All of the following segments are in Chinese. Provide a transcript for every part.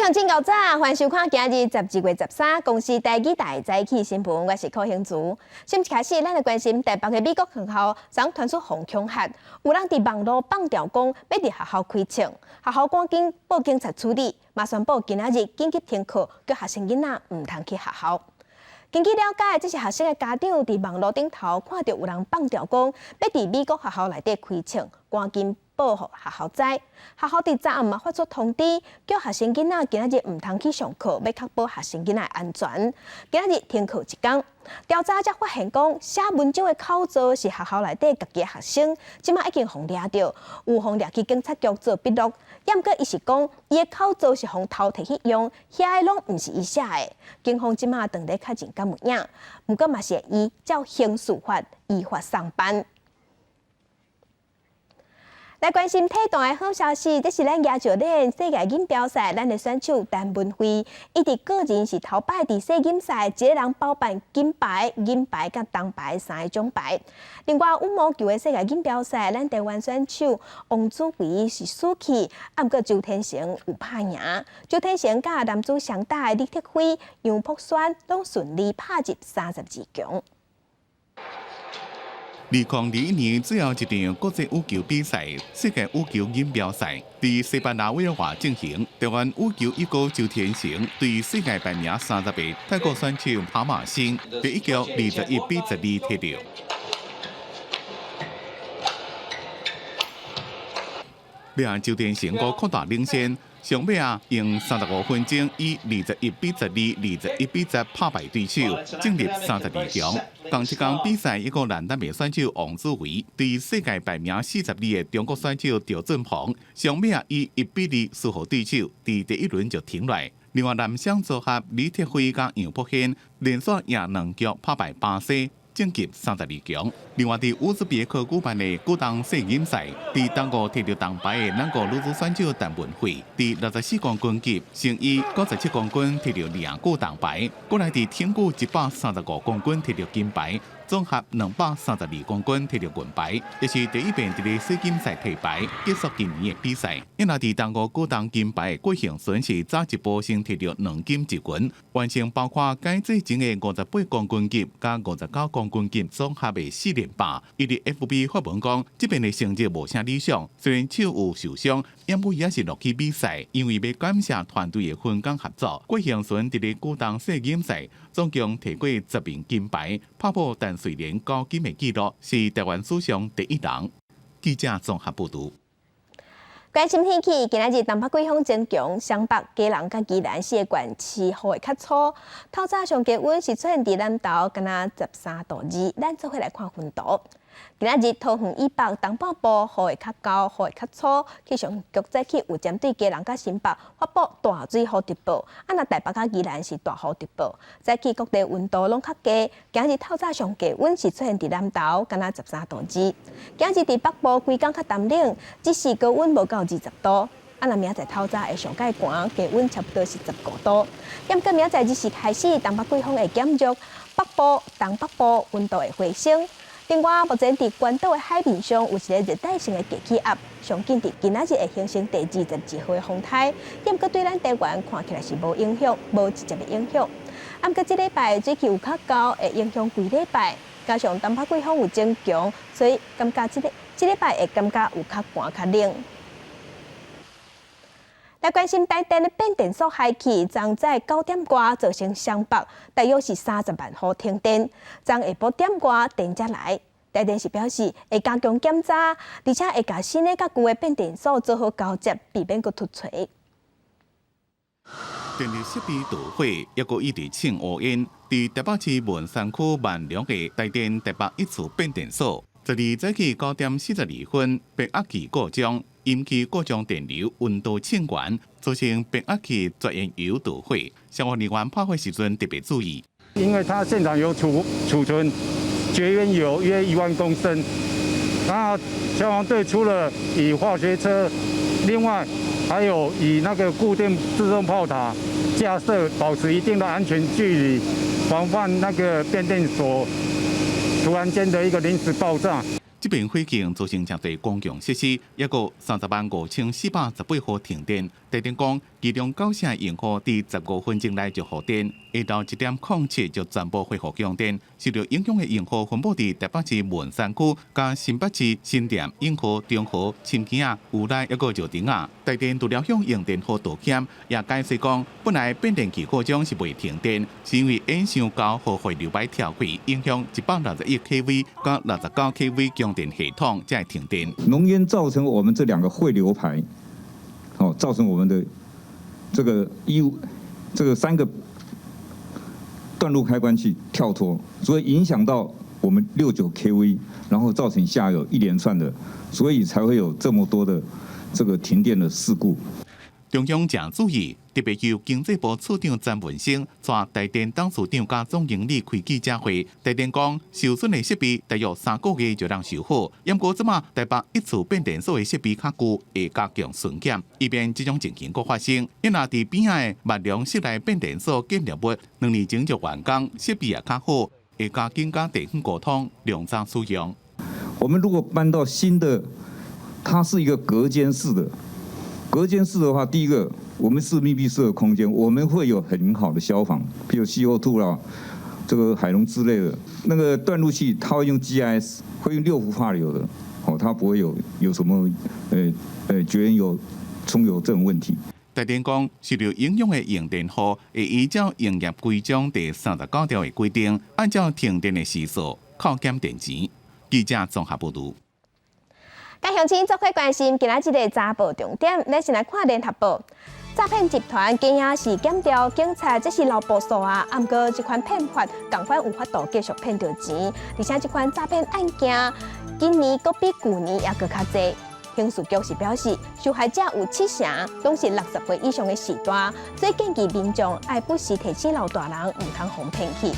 乡真够早，欢迎收看今日12月13公司台记大早起新闻，我是柯兴竹。先一开始，咱来关心台北的美国学校昨传出防恐吓，有人伫网络放调讲要伫学校开枪，学校赶紧报警察处理，嘛宣布今仔日紧急停课，叫学生囡仔唔通去学校。根据了解，这是学生的家长伫网络顶头看到有人放调讲要伫美国学校内底开枪，赶紧报互学校知。学校伫昨暗嘛发出通知，叫学生囡仔今仔日唔通去上课，要确保学生囡仔安全。今仔日停课一天。调查才发现讲，写文章的口罩是学校内底家己的学生，即马已经互抓到，有互抓去警察局做笔录。毋过伊是讲，伊的口罩是互偷摕去用，遐个拢毋是伊写的。警方即马当咧较真干物影，毋过嘛是伊照刑事法依法上班。来关心体坛的好消息，这是咱亚洲联世界锦标赛，咱的选手陈文慧，伊伫个人是头摆伫世锦赛，一个人包办金牌、银牌甲铜牌3个奖牌。另外，羽毛球的世界锦标赛，咱台湾选手王子维是输去，毋过周天成有拍赢。周天成甲男子双打的李铁辉、杨柏轩拢顺利拍入32强。2021年最后一场国际羽球比赛——世界羽球锦标赛，伫西班牙威尔华进行。台湾羽球一哥周天成对世界排名38泰国选手跑马星第一局21-12摕到。让周天成个扩大领先。上尾用35分钟以21-12、21-10拍败对手，进入32强。同一天比赛，一个男单的选手王子维对世界排名42的中国选手赵振鹏，上尾以1-2输互对手，伫第一轮就停落。另外，男双组合李铁辉甲杨柏轩连续赢2局，拍败巴西。晋级32强。另外，伫乌兹别克举办的古当世锦赛，伫当国摕到铜牌的咱国女子选手陈文慧，伫64公斤级乘以97公斤摕到2个铜牌。过来伫挺举135公斤摕到金牌。综合232公斤摕到银牌，也是第一遍伫咧世锦赛摕牌，结束今年的比赛。因那伫当国古当金牌的郭幸顺是早一步先摕到2金1银，完成包括改最前的58公斤级加59公斤级综合的4连霸。伊伫 FB 发文讲，这边的成绩无啥理想，虽然手有受伤，因为也是落去比赛，因为要感谢团队的分工合作。郭幸顺伫咧古当世锦赛总共摕过10面金牌，拍破但瑞连高金的纪录，是台湾史上第一人。记者综合报道。关心天气，今日东北季风增强，湘北、基隆甲宜兰4个县市雨会较粗。透早上低温是出现伫南投，敢若13度2，咱做伙来看温度。今日桃园以北、东半部雨会较高，雨会较粗。气象局早起有针对基隆甲新北发布大水雨特报，若台北甲宜兰是大雨特报。早起各地温度拢较低，今日透早上低温是出现伫南投，敢若13度2。今日伫北部规工较淡冷，只是高温无到20度。若明仔载透早会上介寒，低温差不多是15度。不过明仔载日时开始，东北季风会减弱，北部、东北部温度会回升。另外，目前伫关岛的海面上有一个热带性的低气压，上近伫今仔日会形成第22号的风台，不过对咱台湾看起来是无影响，无直接的影响。不过这礼拜水气有较高，会影响规礼拜，加上东北季风有增强，所以感觉这礼拜会感觉有较寒较冷。来关心台电的变电所害去，昨在9点外造成湘北大约是30万户停电。昨下晡点外电才来，台电是表示会加强检查，而且会甲新的甲旧的变电所做好交接，避免佫突锤。电力设备导火，抑个一直请乌烟。伫台北市文山区万隆的台电台北一处变电所，12早起9点42分，变压器故障。引起各种电流温度欠悬，造成变压器绝缘油导火。消防人员拍火时阵特别注意，因为它现场有储存绝缘油约1万公升，然后消防队除了以化学车，另外还有以那个固定自动炮塔架设，保持一定的安全距离，防范那个变电所突然间的一个临时爆炸。这边火警造成真侪公共设施，也有305418户停电。台电讲，其中9成用户伫15分钟内就复电，下昼1:07就全部恢复用电。受到影响的用户分布伫台北市文山区、加新北市新店、永和、中和、深坑啊、有来一个石碇啊。台电除了向用电户道歉，也解释讲，本来变电器故障是未停电，是因为延上高和回流排跳轨影响161 kV 加69 kV 供电系统才会停电。浓烟造成我们这2个汇流排。造成我们的这个3个断路开关器跳脱，所以影响到我们69 kV， 然后造成下游一连串的，所以才会有这么多的这个停电的事故。中央正注意，特别由经济部处长詹文生带台电董事长加总经理开记者会。台电讲，受损的设备大约3个月就能修复。不过，即马台北一处变电所的设备较旧，会加强巡检，以免这种情形搁发生。因若伫边仔的万良室内变电所建立物2年前就完工，设备也较好，会加紧加地方沟通，量产使用。我们如果搬到新的，它是一个隔间式的。隔间式的话，第一个，我们是密闭式的空间，我们会有很好的消防，譬如 CO2 啦，这个海龙之类的。那个断路器，它会用 GIS， 会用6伏化流的，它不会有什么绝缘油冲油这种问题。台电讲，受到影响的用电户会依照营业规章第39条的规定，按照停电的时数扣减电钱。记者综合报道。甲乡亲做伙关心，今仔日个查报重点，咱先来看联合报。诈骗集团今仔是检调警察，这是老部署啊。毋过这款骗法，共款有法度继续骗到钱，而且这款诈骗案件今年搁比旧年也搁较济。刑事局是表示，受害者有7成拢是60岁以上的时代，所以建议民众爱不时提醒老大人，唔通互骗去。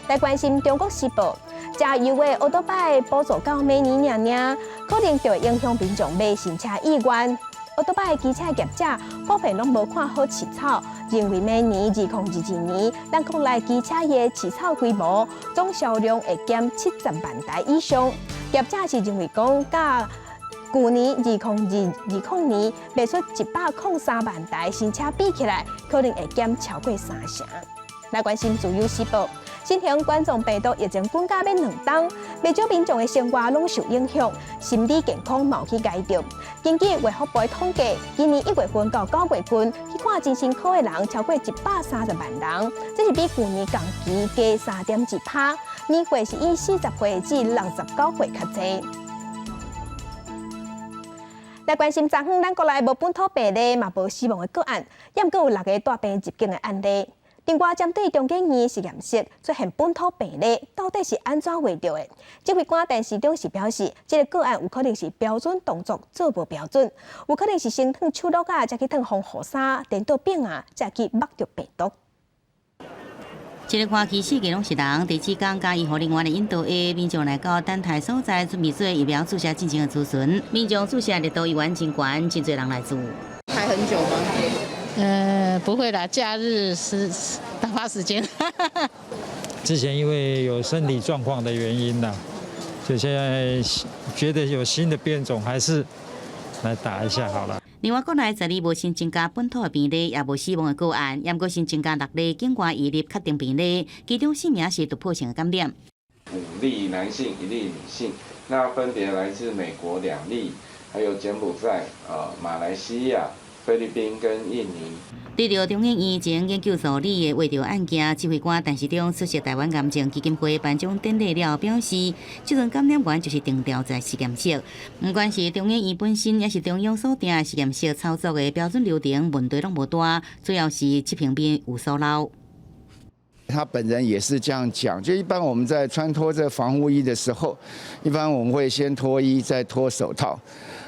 来关心中国时报。加油的奥多拜补助到明年年，可能就会影响民众买新车意愿。奥多拜机车业者普遍拢无看好起草，认为明年2022年，咱国内机车的起草规模总销量会减70万台以上。业者是认为讲，甲去年2020年卖出103万台新车比起来，可能会减超过3成。来关心自由时报。新型冠状病毒疫情滚到要2冬，不少民众的生活拢受影响，心理健康冒起解着。根据卫福部统计，今年1月份到9月份去看精神科的人超过130万人，这是比去年同期加3.1%，年岁是以40岁至69岁较济。来关心昨昏咱国内无本土病例，嘛无死亡的个案，也毋过有6个大病入境的案例。另外，针对中检院实验室出现本土病例，到底是安怎画到的？指挥官陈时中是表示，这个个案有可能是标准动作做无标准，有可能是先烫手套啊，再去烫防护衫、电脑柄啊，再去抹着病毒。这个花期4个拢是人，第7天加以互另外的引导下，民众来到等待所在，准备做疫苗注射进行的咨询。民众注射热度意愿真悬，真侪人来做。排很久吗？不会啦，假日是打发时间。之前因为有身体状况的原因啦，所以现在觉得有新的变种，还是来打一下好了。另外，国内10例无新增加本土的病例，也无死亡的个案，也毋过新增加6例境外移入确定病例，其中4名是突破性的感染。5例男性，1例女性，那分别来自美国2例，还有柬埔寨、马来西亚、菲律宾跟印尼。对着中央院前研究所里的画着案件，指挥官陈时中出席台湾癌症基金会颁奖典礼了，表示，这阵感染源就是定调在实验室。不管是中央院本身，也是中央所定的实验室操作的标准流程，问题拢无大，主要是这平边有疏漏。他本人也是这样讲，就一般我们在穿脱这防护衣的时候，一般我们会先脱衣，再脱手套。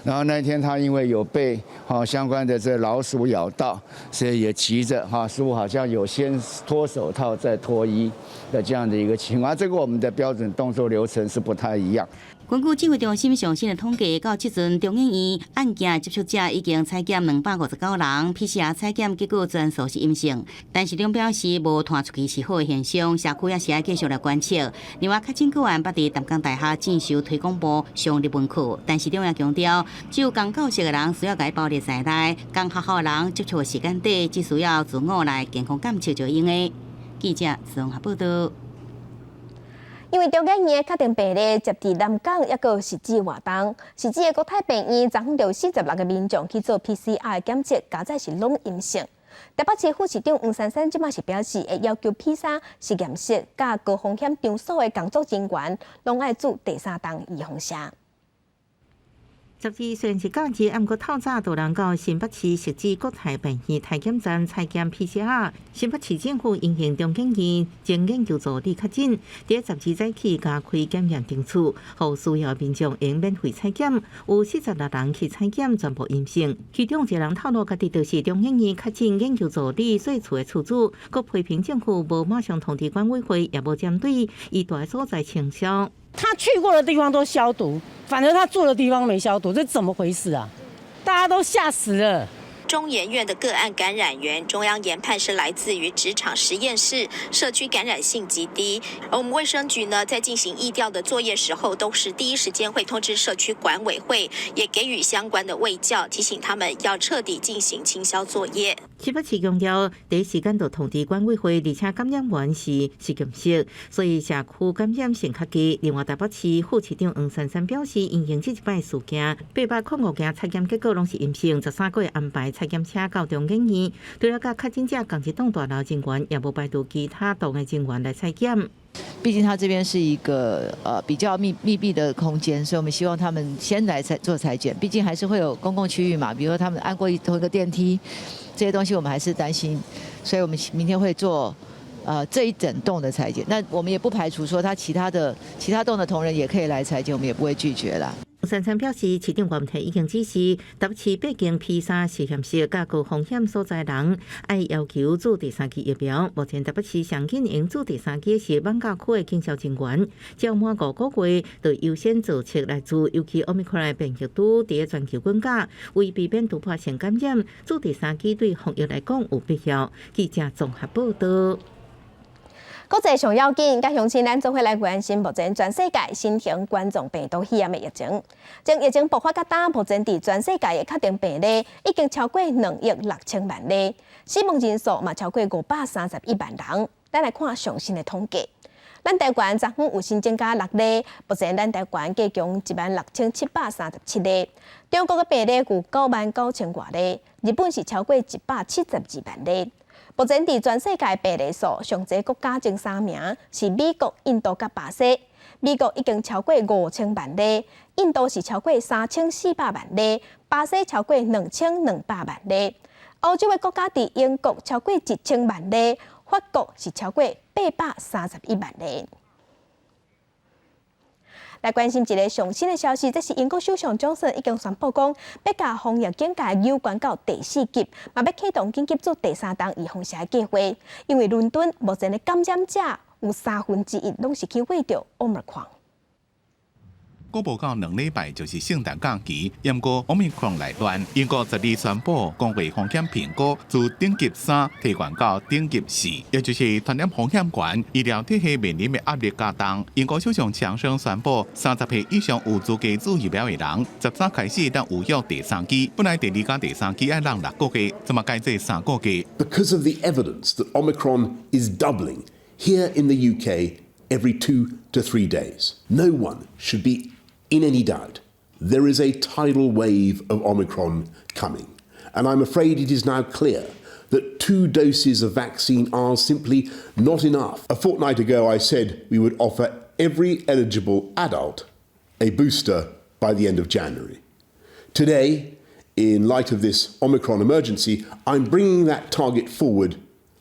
然后那一天他因为有被相关的这老鼠咬到，所以也急着似乎好像有先脱手套再脱衣的这样的一个情况。这个我们的标准动作流程是不太一样。根据指挥中心上新的统计，到即阵中央院案件接触者已经采检259人 ，PCR 采检结果全数是阴性。但是中表示无传出去是好的现象，社区也是要继续来观察。另外，确诊个案捌伫淡江大学进修推广部上入门课，但是中央强调，只有刚教室的人需要该包列在内，刚学校的人接触的时间短，只需要自我来健康检测就用的。记者综合报道。因为中央院确定病例接伫南港，抑个实质活动，实质的国泰病院昨昏就46个民众去做 PCR 检测，加在是拢阴性。台北市副市长黄珊珊即马是表示，会要求披萨实验室甲高风险场所的工作人员，拢爱做第3档预防针。12虽然是假日，毋过透早就人到新北市实质国泰病院体检站采检 PCR。新北市政府因应中研院前研究助理确诊，伫12早起加开检验场次，互需要民众用免费采检。有46人去采检，全部阴性。其中一人透露，家己就是中研院确诊研究助理所处的处主，佮批评政府无马上通知管委会，也无针对伊住的所在清消。他去过的地方都消毒，反正他住的地方没消毒，这怎么回事啊？大家都吓死了。中研院的个案感染源，中央研判是来自于职场实验室，社区感染性极低。而我们卫生局呢，在进行疫调的作业时候，都是第一时间会通知社区管委会，也给予相关的卫教，提醒他们要彻底进行清消作业。新北市强调，第一时间就通知管委会，而且感染源是实验室，所以社区感染性较低。另外，台北市副市长黄珊珊表示，因应这一摆事件，805件采检结果拢是阴性，13个月安排采检车到中研院，除了甲确诊者同一栋大楼人员，也无排除其他栋的人员来采检。毕竟它这边是一个比较密闭的空间，所以我们希望他们先来做采检。毕竟还是会有公共区域嘛，比如说他们按过同一个电梯，这些东西我们还是担心，所以我们明天会做这一整栋的采检。那我们也不排除说他其他栋的同仁也可以来采检，我们也不会拒绝啦。黄珊珊表示，市长原提已经指示，台北市8间披萨实验室甲高风险所在人，爱要求做第3期疫苗。目前台北市上紧用做第3期是万家区的经销人员，只要满5个月，就优先做测来做。尤其 Omicron 病毒株伫全球滚价，为避免突破性感染，做第3期对防疫来讲有必要。记者综合报道。国际上要紧，甲乡亲咱做伙来关心目前全世界新型冠状病毒肺炎的疫情。从疫情爆发到今，目前伫全世界的确定病例已经超过2亿6千万例，死亡人数嘛超过531万人。咱来看上新的统计。咱台湾昨昏有新增加6例，目前咱台湾计共16737例。中国的病例有99000多例，日本是超过172万例。目前伫全世界病例数上侪国家前3名是美国、印度甲巴西。美国已经超过5000万例，印度是超过3400万例，巴西超过2200万例。欧洲的国家伫英国超过1000万例，法国是超过831万例。来关心一个上新的消息，这是英国首相强森已经宣布讲，要甲防疫警戒有关到第4级，嘛要启动紧急做第3档预防针计划。因为伦敦目前的感染者有1/3拢是去为着 Omicron。过无到2礼拜就是圣诞假期，不过 Omicron 来乱，英国12宣布公卫风险评估自等级3提悬到等级4，也就是传染风险悬，医疗体系面临的压力加重。英国首相强生宣布，30岁以上有资格做疫苗的人，13开始当有约第3剂，本来第2加第3剂要让6个月，怎么改做3个月 ？Because of the evidence that Omicron is doubling here in the UK every 2 to 3 days, no one should be in any doubt, there is a tidal wave of Omicron coming. And I'm afraid it is now clear that 2 doses of vaccine are simply not enough. A fortnight ago, I said we would offer every eligible adult a booster by the end of January. Today, in light of this Omicron emergency, I'm bringing that target forward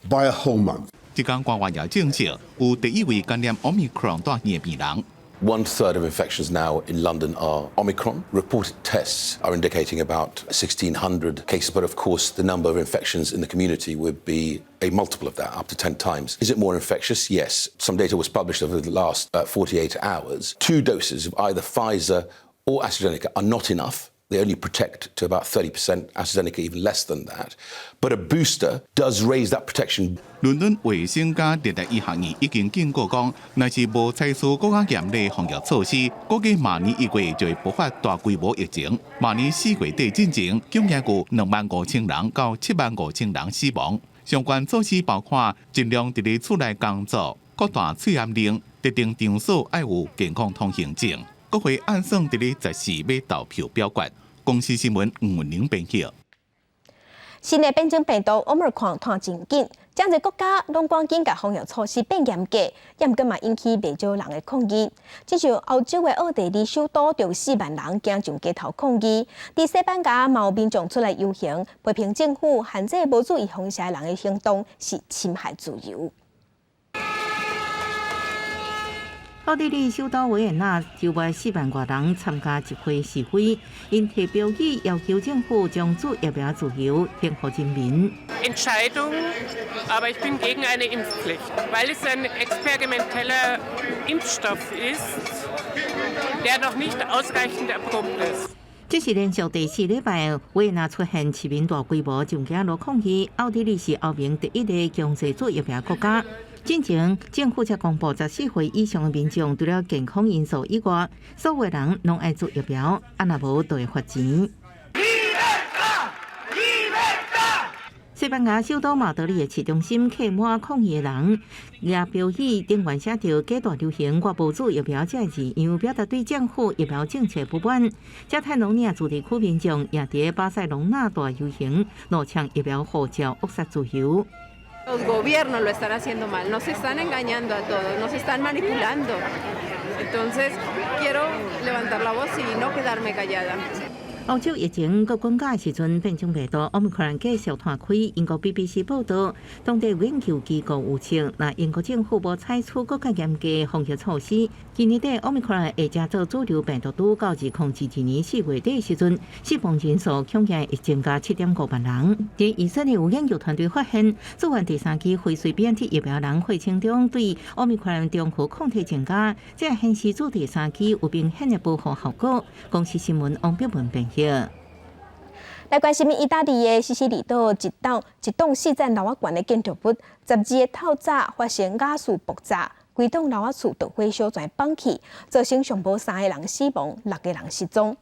by a whole month. 这间官员也证实，有第1位感染 Omicron 大疫的病人。1/3 of infections now in London are Omicron. Reported tests are indicating about 1,600 cases, but of course the number of infections in the community would be a multiple of that, up to 10 times. Is it more infectious? Yes. Some data was published over the last 48 hours. 2 doses of either Pfizer or AstraZeneca are not enough. They only protect to about 30%, AstraZeneca even less than that. But a booster does raise that protection. 伦敦卫生加热带医学院已经警告讲，若是无采取更加严厉防疫措施，估计明年1月就会爆发大规模疫情。明年4月底之前，竟然有25000人到75000人死亡。相关措施包括尽量伫咧厝内工作、扩大测验令、特定场所要有健康通行证。国会按算伫咧14要投票表决。公司新闻吴文玲编辑。新的变种病毒 Omicron 传真紧，真侪国家拢赶紧甲防疫措施变严格，也毋过嘛引起袂少人的抗议。就像欧洲的奥地利首都，就有4万人行上街头抗议。伫西班牙嘛有民众出来游行，批评政府限制无注意防疫人的行动是侵害自由。奥地利首都维也纳周末4万多人参加集会示威，因提标语要求政府将注疫苗自由献给人民。Entscheidung, aber ich bin gegen eine Impfpflicht, weil es ein experimenteller Impfstoff ist, der noch nicht ausreichend erprobt ist. 这是连续第4礼拜，维也纳出现市民大规模上街路抗议。奥地利是欧盟第一个强制做疫苗国家。进前，政府才公布14岁以上的民众，除了健康因素以外，所有人拢爱做疫苗，啊若无就会罚钱。西班牙首都马德里的市中心客满抗议的人，也标语顶悬写着"假大流行，我无做疫苗"这字样，表达对政府疫苗政策不满。加泰罗尼亚主地区民众也伫巴塞隆纳大游行，怒呛疫苗护照扼杀自由。Los gobiernos lo están haciendo mal, nos están engañando a todos, nos están manipulando. Entonces, quiero levantar la voz y no quedarme callada. 欧洲疫情搁增加的时阵，变种病毒 Omicron 继续传开。英国 BBC 报道，当地研究机构预测，若英国政府无采取更加严格防疫措施，今年底 Omicron 会加做主流病毒株，到2022年4月底的时阵，死亡人数恐惊会增加7.5万人。伫以色列有研究团队发现，做完第3期辉瑞 BNT 疫苗人血清中对 Omicron 中和抗体增加，这显示做第3期有明显的保护效果。公司新闻王碧文编辑。来关心意大利的西西里岛一栋4层楼高的建筑物，12日透早发生瓦斯爆炸，规栋楼厝着火烧全放起，造成上无3个人死亡，6个人失踪。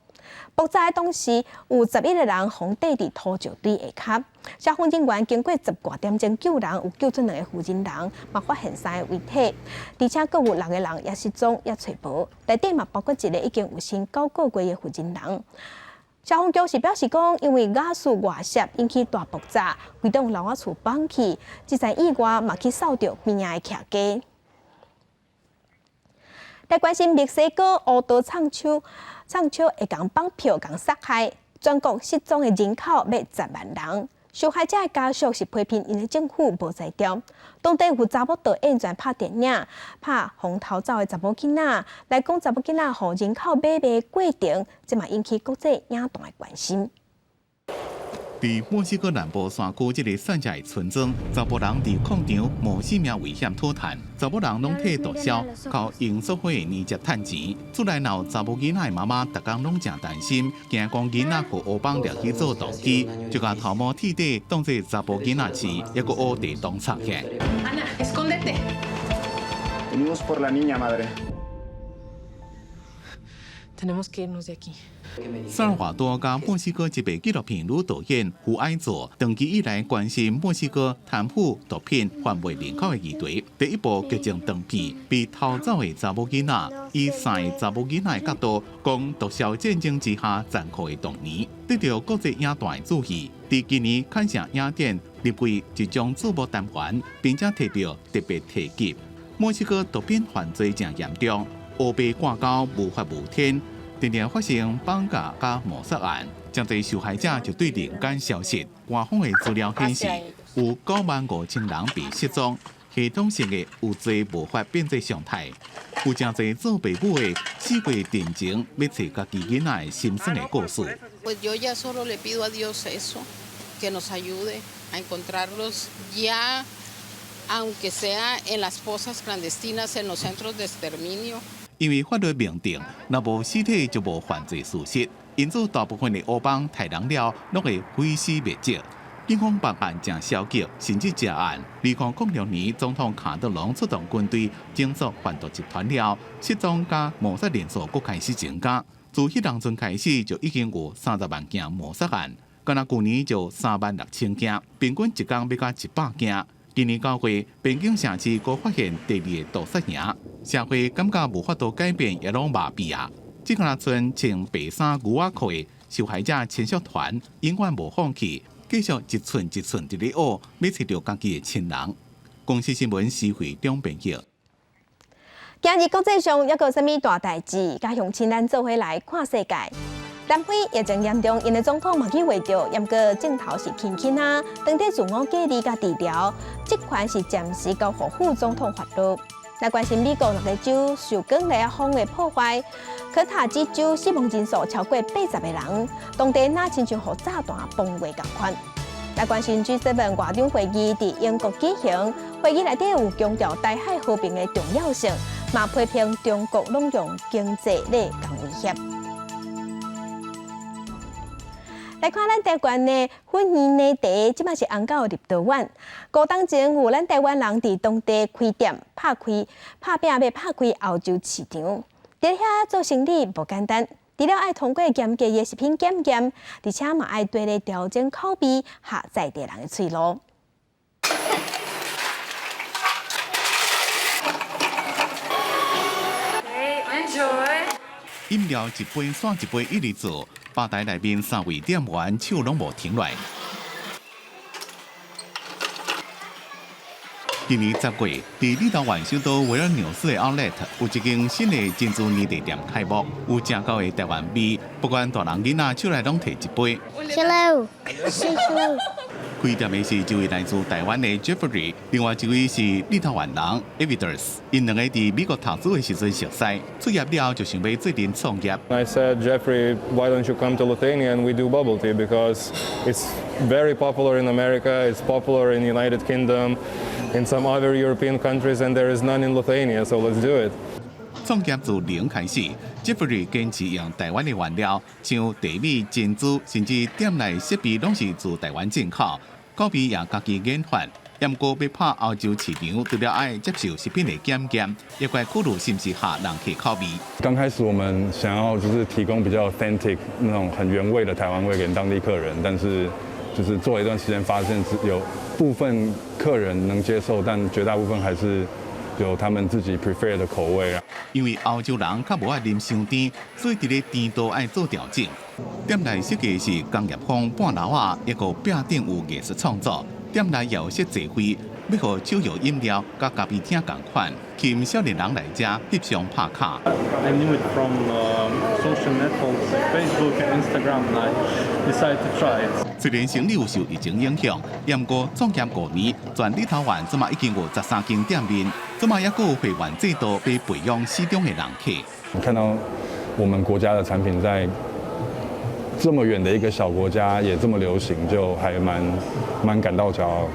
爆炸的当时，有11个人昏倒伫土石堆下骹。消防人员经过10多点钟救人，有救出2个负责人，嘛发现3个遗体，而且阁有6个人也失踪，也找无。内底嘛包括一个已经有生9个月的负责人。消防局是表示讲，因为瓦斯外泄引起大爆炸，规栋楼厝放起，即在意外嘛去扫着边仔的徛家。来关心墨西哥乌刀唱手会共绑票、共杀害，全国失踪的人口要10万人。受害者的家属是批评因的政府无在调。当地有查某导演在拍电影，拍红逃走的查某囡仔，来讲查某囡仔互人口买卖过程，这嘛引起国际影坛的关心。伫墨西哥南部山区这个山寨村庄，查甫人伫矿场冒生命危险脱炭，查某人拢替毒枭，靠用所花的年节趁钱。厝内闹查某囡仔的妈妈，逐工拢真担心，惊讲囡仔互乌帮掠去做毒机，就甲头毛剃底当作查甫囡仔饲，还佫乌地当插起来。Ana, escóndete. Venimos por la niña, madre. Tenemos que irnos de aquí. 萨尔瓦多甲墨西哥一部纪录片女导演胡爱佐，长期以来关心墨西哥贪腐、毒品、贩卖人口的议题。第一部剧情长片被逃走的查某囡仔，以3个查某囡仔的角度，讲毒枭战争之下残酷的童年，得到国际影坛的注意。伫今年坎城影展入围一种注目单元，并且提到特别提及墨西哥毒品犯罪正严重，乌白挂钩无法无天。常常发生绑架甲谋杀案，真侪受害者就对人间消失。官方的资料显示，有95000人被失踪，系统性的有罪无法变做常态。有真侪做父母的4个月定情，要找家己囡仔的心酸的故事。Pues yo ya solo le pido a Dios eso, que nos ayude a encontrarlos ya, aunque sea en las fosas clandestinas, en los centros de exterminio. 因为法律明定，若无尸体就无犯罪事实，因此大部分的乌帮杀人了，拢会毁尸灭迹。警方办案正消极，甚至涉案。2006年，总统卡特隆出动军队侦索贩毒集团了，失踪加谋杀人数佫开始增加。自迄当阵开始，就已经有30万件谋杀案，敢若去年就36000件，平均一天要到100件。今年9月，边境城市佫发现第2个毒杀营，社会感觉无法度改变，也拢麻痹啊！只敢剩穿白衫牛仔裤的受害者亲属团，永远无放弃。继续一寸一寸地咧学，要找到家己的亲人。公司新闻时会中朋友。今日国际上抑有啥物大代志？加乡亲咱做伙来看世界。南非疫情严重，因的总统嘛去会着，严格镜头是轻轻啊，当地自我隔离甲治疗，这款是暂时交予副总统法律。来关心美国6个州受广雷风的破坏，科塔基州死亡人数超过80个人，当地那亲像互炸弹崩坏共款。来关心 G7 外长会议伫英国举行，会议内底有强调台海和平的重要性，嘛批评中国拢用经济来共威胁。来看咱台湾的粉圆奶茶，即摆是红到入台湾。高档前有咱台湾人伫当地开店，拍拼要拍开欧洲市场。伫遐做生意无简单，除了爱通过严格的食品检验，而且嘛爱对咧调整口味，下在地人的嘴路。饮料一杯算一杯，一直做。吧台内面3位店员手拢无停落。今年10月，伫立陶宛首都维尔纽斯的 Outlet 有一间新的珍珠奶茶店开幕，有正高的台湾味，不管大人囡仔手内拢摕一杯。Hello， 开店的是一位来自台湾的 Jeffrey， 另外一位是立陶宛人 Eviders。因两个伫美国读书的时阵熟悉，出业了就想要做阵创业。I said, Jeffrey, why don't you come to Lithuania and we do bubble tea because it's very popular in America, it's popular in the United Kingdom, in some other European countries, and there is none in Lithuania, so let's do it. 创业自0开始 ，Jeffrey 坚持用台湾的原料，像茶米、珍珠，甚至店内设备拢是自台湾进口，口味也家己研发。不过要拍欧洲市场，除了爱接受食品的检验，也怪考虑是不是合人客口味。刚开始我们想要就是提供比较 authentic 那种很原味的台湾味给当地客人，但是就是做了一段时间，发现有部分客人能接受，但绝大部分还是有他们自己 prefer 的口味啊。因为欧洲人较无爱啉伤甜，所以伫咧甜度爱做调整。店内设计是工业风半楼啊，一个壁顶有艺术创作。店内也有设座位，要互手摇饮料甲咖啡厅同款，吸引少年人来遮翕相拍卡。I knew it from social networks, Facebook and Instagram, and I decided to try it. 虽然生意有受疫情影响，不过创业5年，全立陶宛即马已经有13间店面，即马也有会员制度被培养市中的人客。我看到我们国家的产品在这么远的一个小国家也这么流行，就还蛮感到骄傲。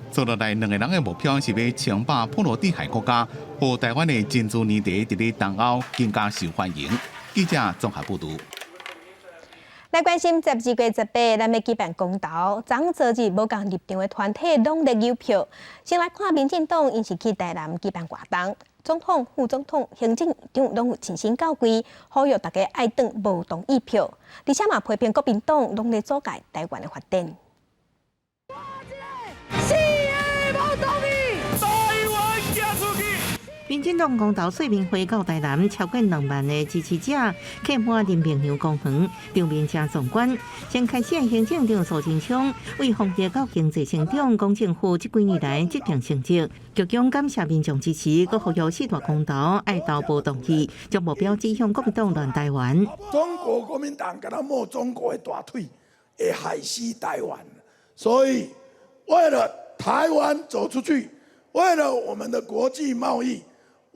做落来，2个人的目标是要称霸波罗的海国家，和台湾的珍珠奶茶伫咧东欧更加受欢迎。记者综合报道。来关心12月18，咱要举办公投，昨昨日无共立场的团体拢在邮票。先来看民进党，因是去台南举办活动，总统、副总统、行政长拢有亲身到位，呼吁大家爱党无同意票，而且嘛批评国民党拢在阻碍台湾的发展。民进党公投说明会到台南，超过2万的支持者客满林平乡公园，场面真壮观。先开始的行政长苏贞昌为防疫到经济成长，讲政府这几年来积极成绩，局长感谢民众支持，佮呼吁4大公投爱投无同意，将目标指向国民党乱台湾。中国国民党跟他摸中国的大腿，会害死台湾。所以，为了台湾走出去，为了我们的国际贸易。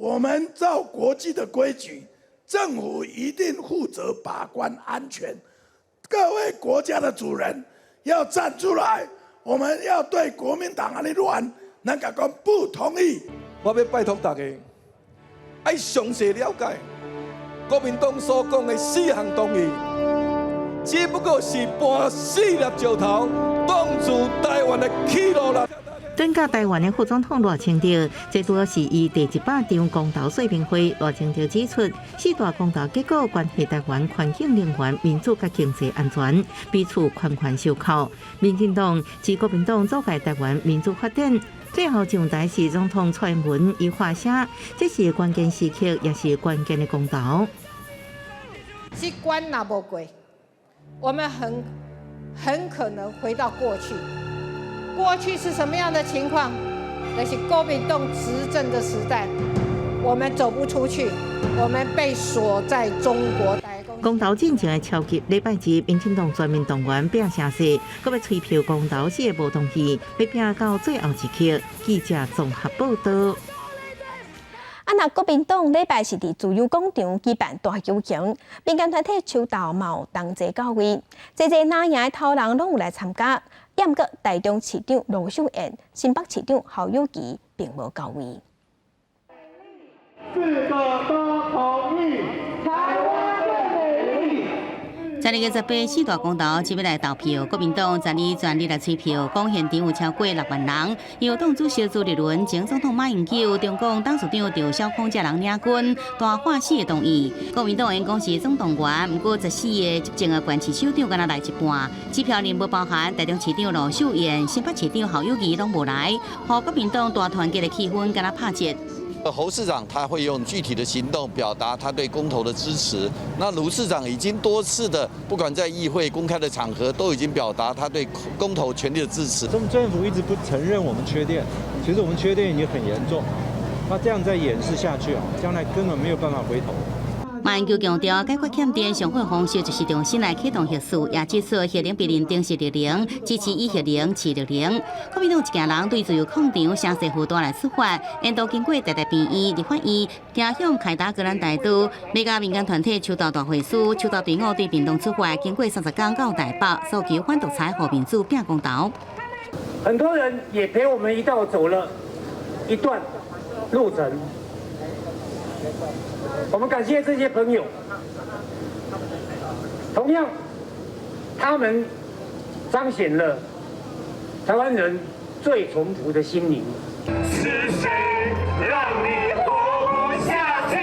我们照国际的规矩，政府一定负责把关安全。各位国家的主人要站出来，我们要对国民党的乱，咱讲不同意。我要拜托大家，要详细了解国民党所讲的4项动议，只不过是搬4粒石头挡住台湾的去路啦。转到台湾的副总统赖清德，这主要是以第100场公投说明会，赖清德指出，4大公投结果关系台湾环境、能源、民主和经济安全，彼此环环相扣。民进党及国民党阻碍台湾民主发展，最后上台是总统蔡英文以画下，这是关键时刻，也是关键的公投。这关拿不过，我们很可能回到过去。过去是什么样的情况？那是国民党执政的时代，我们走不出去，我们被锁在中国。公投进程的超级礼拜日，民进党全面动员拼声势，搁要吹票公投4个无同意，要拼到最后一刻。记者综合报道。那国民党礼拜是伫自由广场举办大游行，民间团体抽到嘛有同齐到位，济拿赢的头人拢有来参加。不过台中市长卢秀燕、新北市长侯友宜并无到位。4个都同意，台湾最美丽。12月184大公投即要来投票，国民党12全力来催票，讲现场有超过6万人。由党主席朱立伦、前总统马英九、中共董事长赵少康这人领军，大化4个同意。国民党因讲是总动员，不过14个执政的县市首长敢若来一半，支票人无包含台中市长卢秀燕、新北市长侯友宜拢无来，和国民党大团结的气氛敢若拍折。侯市长他会用具体的行动表达他对公投的支持。那卢市长已经多次的，不管在议会公开的场合，都已经表达他对公投权利的支持。中政府一直不承认我们缺电，其实我们缺电已经很严重。那这样再掩饰下去啊，将来根本没有办法回头。马英九强调，解决欠电上好方式就是重新来启动核四，也指出核能必认定是60，支持以核能饲60。国民党一家人对自由抗场声势负大来出发，沿途经过台大病院、立法院，行向凯达格兰大道，每家民间团体抽到大会师，抽到队伍对屏东出发，经过30天到台北，诉求反独裁、和民主、拼公投。很多人也陪我们一道走了一段路程。我们感谢这些朋友，同样，他们彰显了台湾人最淳朴的心灵。是谁让你活不下去？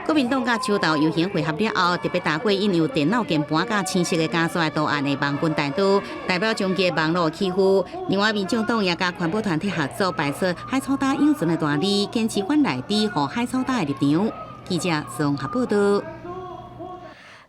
国民党甲秋岛游行会合了后，特别打过印有电脑键盘甲青色的加刷图案的网军大都，代表终结网络欺负。另外，民众党也甲环保团体合作摆出海草大永存的大字，坚持反内地和海草大的立场。记者综合报道。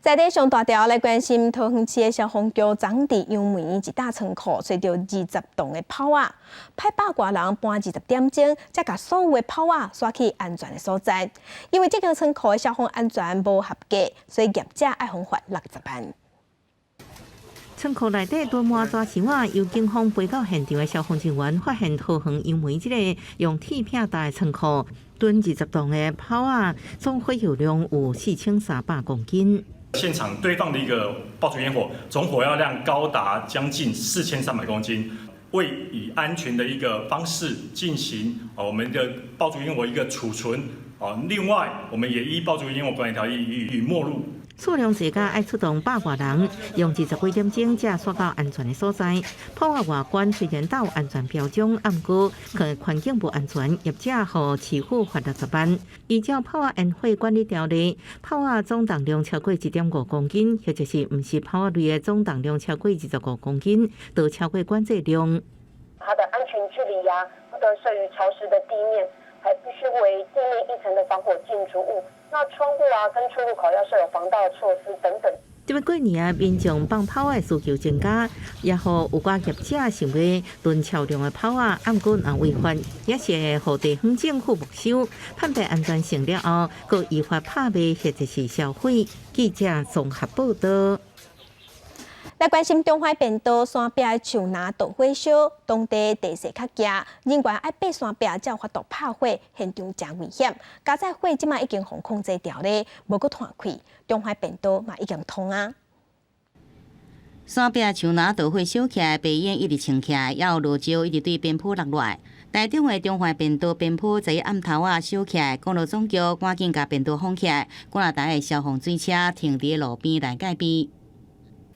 在地上大条来关心桃园市的消防局昨伫杨梅一大仓库找到20栋的炮仔，派8多人搬20点钟，才把所有的炮仔刷去安全的所在。因为这间仓库的消防安全无合格，所以业者要罚款60万。仓库内底堆满纸箱仔，由警方飞到现场的消防人员发现桃园杨梅这个用铁片搭的仓库，囤20栋的炮仔，总火药量有4300公斤。现场堆放的一个爆竹烟火，总火药量高达将近4300公斤。为以安全的一个方式进行我们的爆竹烟火一个储存另外我们也依爆竹烟火管理条例予以没入。数量增加，爱出动100多人，用20几点钟才刷到安全的所在。炮仔外观虽然有安全标章，不过可环境不安全，业者和市府罚60万。依照炮仔烟火管理条例，炮仔总重量超过1.5公斤，或者是不是炮仔类的总重量超过25公斤，都超过管制量。它的安全距离呀，不得设于潮湿的地面，还必须为地面1层的防火建筑物。那窗户跟出入口要设有防盗措施等等。这要过年民众放炮的需求增加，也互有寡业者想要囤超量的炮仔，不过若违法，也是会互地方政府没收，判定安全性了后，佮依法拍卖或者是销毁。记者综合报道。来关心中华便当山壁的树林大火烧，当地地势较狭，人员爱爬山壁才有法度拍火，现场真危险。加在火即马已经互控制掉咧，无阁断开。中华便当嘛已经通啊。山壁树林大火烧起来，白烟一直升起来，也有落石一直对边坡落来。台中的中华便当边坡在暗头啊烧起来，公路总局赶紧甲便当封起来，赶来台的消防水车停伫路边来戒备。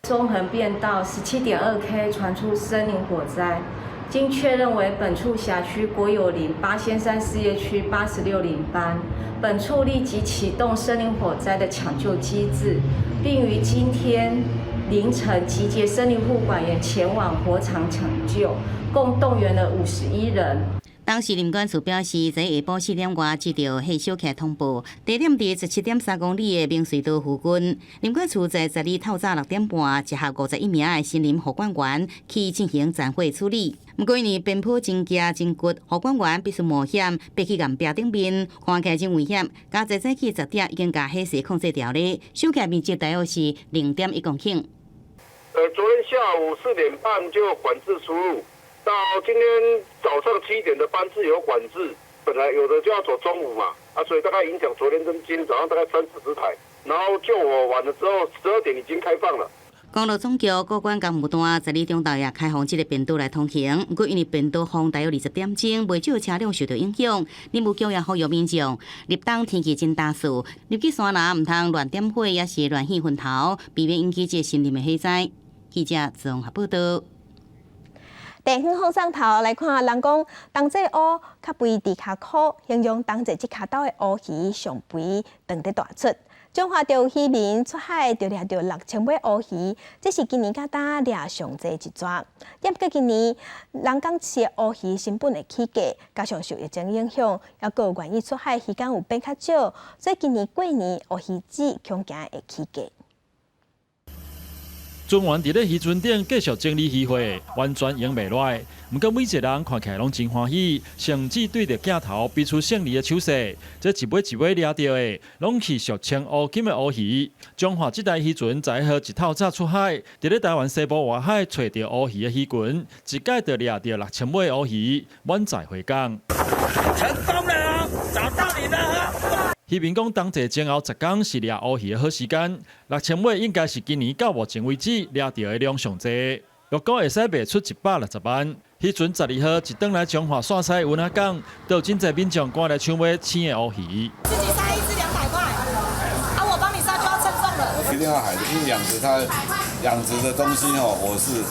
中横便道17.2K 传出森林火灾，经确认为本处辖区国有林八仙山事业区86-0班，本处立即启动森林火灾的抢救机制，并于今天凌晨集结森林护管员前往火场抢救，共动员了51人。当时林管处表示，在下晡4点外接到火烧起来通报，地点伫17.3公里的明水道附近。林管处在12日透早6点半，集合51名的森林护管员去进行暂火处理。不过因为边坡真狭真骨，护管员必须冒险爬去岩壁顶面，看起来真危险。加在早起10点已经把火势控制掉了，烧起来面积大约是0.1公顷。昨天下午4点半就管制出入。到今天早上7点的班次有管制，本来有的就要走中午嘛，所以大概影响昨天跟今天早上大概30台，然后救火完了之后12点已经开放了。公路总局高管公务单12日中昼夜开放这个便道来通行，不过因为便道封大约20点钟，未少车辆受到影响。林务局也呼吁民众，入冬天气真大暑，入去山林唔通乱点火，也是乱起烟头，避免引起这森林的火灾。记者综合报道。地方风上头来看，人讲冬这乌较肥伫骹苦，形容冬这即骹斗的乌鱼上肥，长得大出。中华钓渔民出海就掠到6000尾乌鱼，这是今年甲当掠上济一抓。也不过今年人讲饲的乌鱼成本会起价，加上受疫情影响，也个愿意出海鱼竿有变较少，所以今年过年乌鱼子恐惊会起价。船员伫咧渔船顶继续整理鱼货，完全用袂来。不过每一个人看起来拢真欢喜，甚至对着镜头比出胜利的手势。这一尾一尾掠到的，拢是俗称乌金的乌鱼。中华这台渔船在好一透早出海，伫咧台湾西部外海找到乌鱼的渔群，一届就掠到6000尾乌鱼，满载回港。成功了，找到你了！渔民讲，冬节前后10天是掠乌鱼的好时间，6000尾应该是今年到目前为止掠到的量上济，预估会使卖出160万。渔船12号一登来中华线西文仔港，都有真侪民众赶来抢买青的乌鱼。自己杀一只200块，我帮你杀就要称重了。一定要海的，因为养殖的东西我是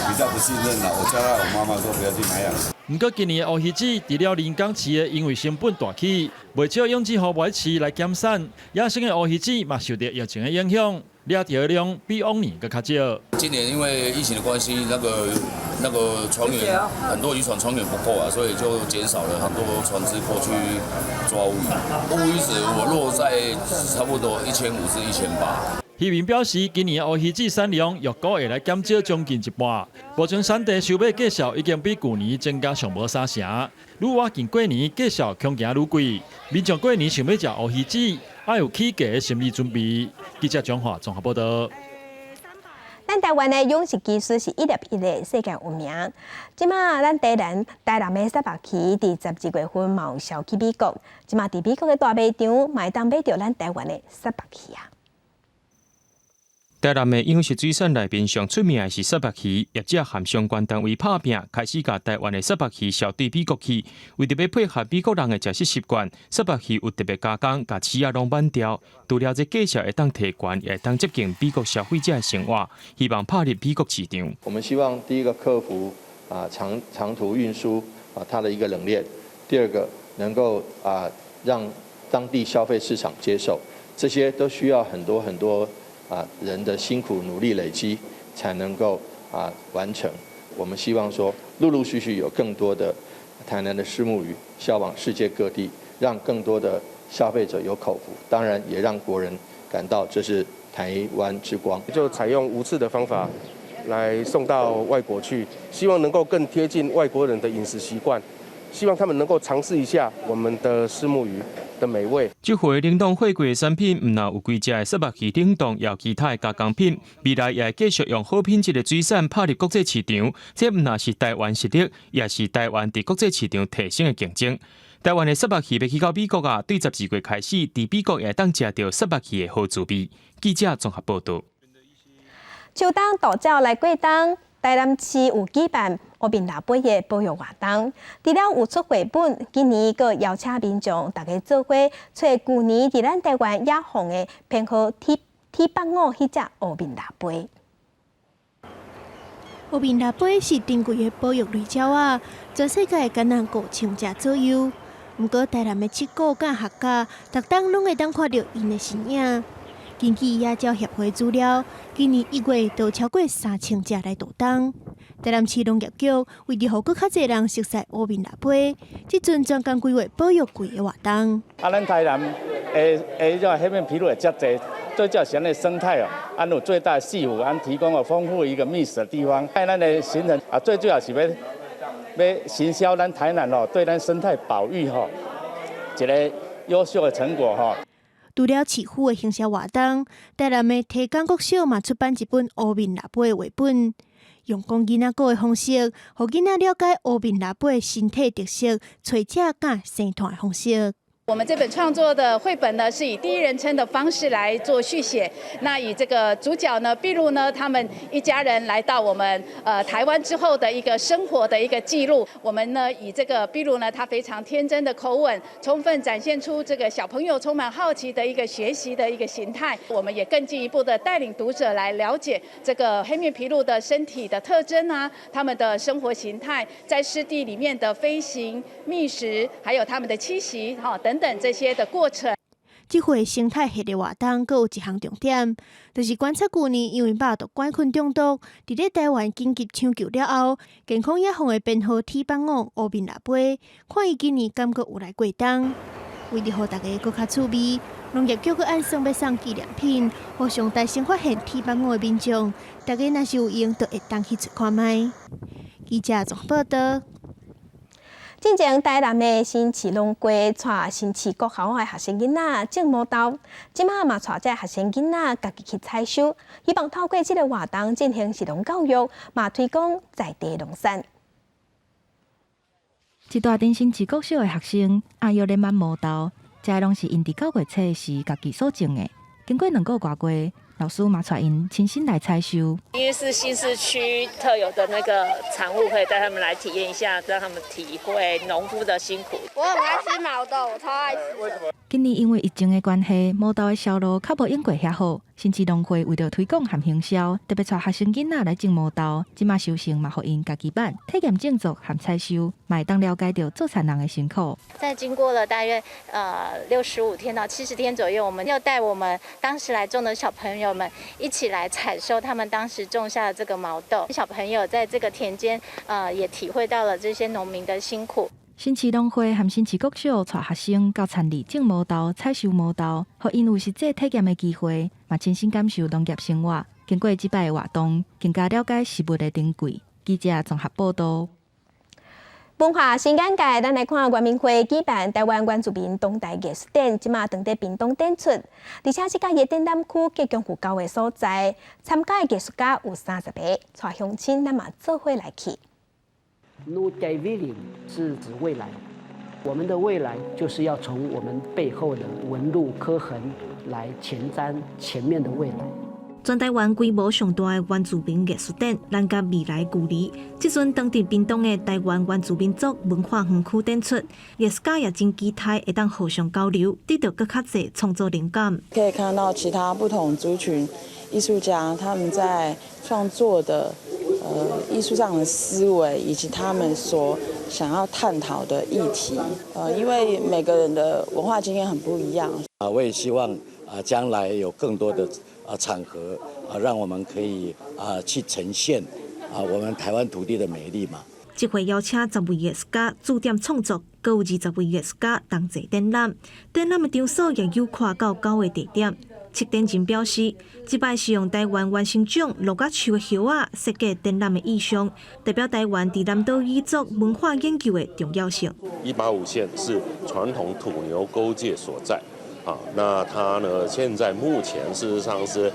比较不信任的，我交代我妈妈说不要去买养殖。不过今年的乌鱼子除了临港市的，因为成本大起，未少养殖户外市来减产，野生的乌鱼子嘛受到疫情的影响，掠到的量比往年更较少。今年因为疫情的关系，那个船员很多渔船船员不够啊，所以就减少了很多船只过去抓乌鱼。乌鱼子我落在差不多1500至1800。渔民表示，今年的乌鱼子产量预估会来减少将近一半。目前产地收买计数已经比去年增加上无3成，愈晚近过年计数恐惊愈贵。民众过年想要食乌鱼子，要有起价的心理准备。记者蒋华综合报道。咱台湾的养殖技术是1粒1个世界有名。即马咱台南的沙白鱼伫12月份嘛有销去美国，即马伫美国的大卖场买当买到咱台湾的沙白鱼啊。台南的养殖水产内面上出名的是沙白鱼，业者和相关单位拍拼，开始把台湾的沙白鱼销对美国去。为着要配合美国人的食食习惯，沙白鱼有特别加工，把刺啊拢挽掉。除了这介绍会当提悬，也会当接近美国消费者的生活，希望拍入美国市场。我们希望第一个克服长途运输它的一个冷链，第二个能够让当地消费市场接受，这些都需要很多人的辛苦努力累积才能够完成。我们希望说，陆陆续续有更多的台南的虱目鱼销往世界各地，让更多的消费者有口福，当然也让国人感到这是台湾之光。就采用无刺的方法来送到外国去，希望能够更贴近外国人的饮食习惯，希望他们能够尝试一下我们的虱目鱼，的美味。这回冷冻货柜的产品，唔但有几只的石墨烯冷冻，也有其他的加工品。未来也会继续用好品质的水产拍入国际市场。这唔但是台湾实力，也是台湾在国际市场提升的竞争。台湾的石墨烯要去到美国啊，对12月开始，在美国也当食到石墨烯的好滋味。记者综合报道。秋冬大鸟来过冬，台南市有举办乌面腊八的保育活动，除了有出绘本，今年阁邀请民众大家做伙找去年伫咱台湾野放的偏好T85迄只乌面腊八。乌面腊八是珍贵的保育类鸟啊，全世界敢若5,000只左右。不过台南的七股甲学家，逐当拢会当看到因的身影。根据野鸟协会资料，今年1月都超过3,000只来渡冬。台南市农业局为着互更较侪人熟悉乌面腊八，即阵专工规划保育季的活动。咱台南迄种黑面琵鹭会遮侪，最主要是咱的生态哦，有最大的西湖，提供了丰富一个觅食的地方。咱的行程啊，最主要是要行销咱台南哦，对咱生态保育吼一个优秀的成果吼。除了市府的行销活动，台南的提港国小嘛出版一本乌面腊八的绘本，用讲囡仔教的方式，互囡仔了解乌面腊八的身体特色、找食甲生团的方式。我们这本创作的绘本呢，是以第一人称的方式来做续写。那以这个主角呢，碧露呢，他们一家人来到我们台湾之后的一个生活的一个记录。我们呢，以这个碧露呢，她非常天真的口吻，充分展现出这个小朋友充满好奇的一个学习的一个形态。我们也更进一步的带领读者来了解这个黑面琵鹭的身体的特征啊，他们的生活形态，在湿地里面的飞行、觅食，还有他们的栖息，等等这些的过程。这回生态系列活动，阁有一项重点，就是观察去年因为肉毒杆菌中毒，伫咧台湾紧急抢救了后，健康野放的编号T85乌面腊八，看伊今年敢阁有来过冬。为了互大家更较趣味，农业局阁按算要送纪念品，互上台先发现T8 5的民众，大家若是有用，就会当去出看卖。记者综合报道。进前台南的新市农街带新市国校的学生囡仔种毛豆，即马嘛带这学生囡仔家己去采收，希望透过这个活动进行市农教育，嘛推广在地农产。一大群新市国小的学生阿约咧挽毛豆，这拢是因伫9月初时家己所种的。经过2个多月，老师嘛带因亲身来采收。因为是新市区特有的那个产物，可以带他们来体验一下，让他们体会农夫的辛苦。我很爱吃毛豆，我超爱吃。为什么？今年因为疫情的关系，毛豆的销路较无用过遐好。新市农会为了推广和行销，特别带学生囡仔来种毛豆。即马收成嘛，互因家己办体验种植和采收，嘛会当了解到做产人的辛苦。在经过了大约65天到70天左右，我们要带我们当时来种的小朋友们一起来采收他们当时种下的这个毛豆。小朋友在这个田间也体会到了这些农民的辛苦。新市农会和新市国小带学生到田里种毛豆、采收毛豆，互因有实际体验的机会，嘛亲身感受农业生活。经过这摆的活动，更加了解食物的珍贵。记者综合报道。文化新眼界，咱来看原民会举办台湾原住民当代艺术展，即马当地屏东展出，而且这届展览区结共有9个所在，参加的艺术家有30个，带乡亲咱嘛做伙来去。New Day Vision 是指未来，我们的未来就是要从我们背后的纹路刻痕来前瞻前面的未来。全台湾规模上大的原住民艺术展，咱甲未来距离。即阵当地屏东的台湾原住民族文化园区展出，艺术家也真期待会当互相交流，得到更较侪创作灵感。可以看到其他不同族群艺术家他们在创作的艺术上的思维，以及他们所想要探讨的议题。因为每个人的文化经验很不一样。我也希望将来有更多的场合让我们可以去呈现我们台湾土地的美丽嘛。这回邀请10位艺术家驻点创作，各有20位艺术家同齐展览。展览的场所也有跨到9个地点。七点钟表示，这摆是用台湾原生种鹿角树的叶仔设计展览的意象，代表台湾在南岛语族文化研究的重要性。185线是传统土牛沟界所在。那它呢？现在目前事实上是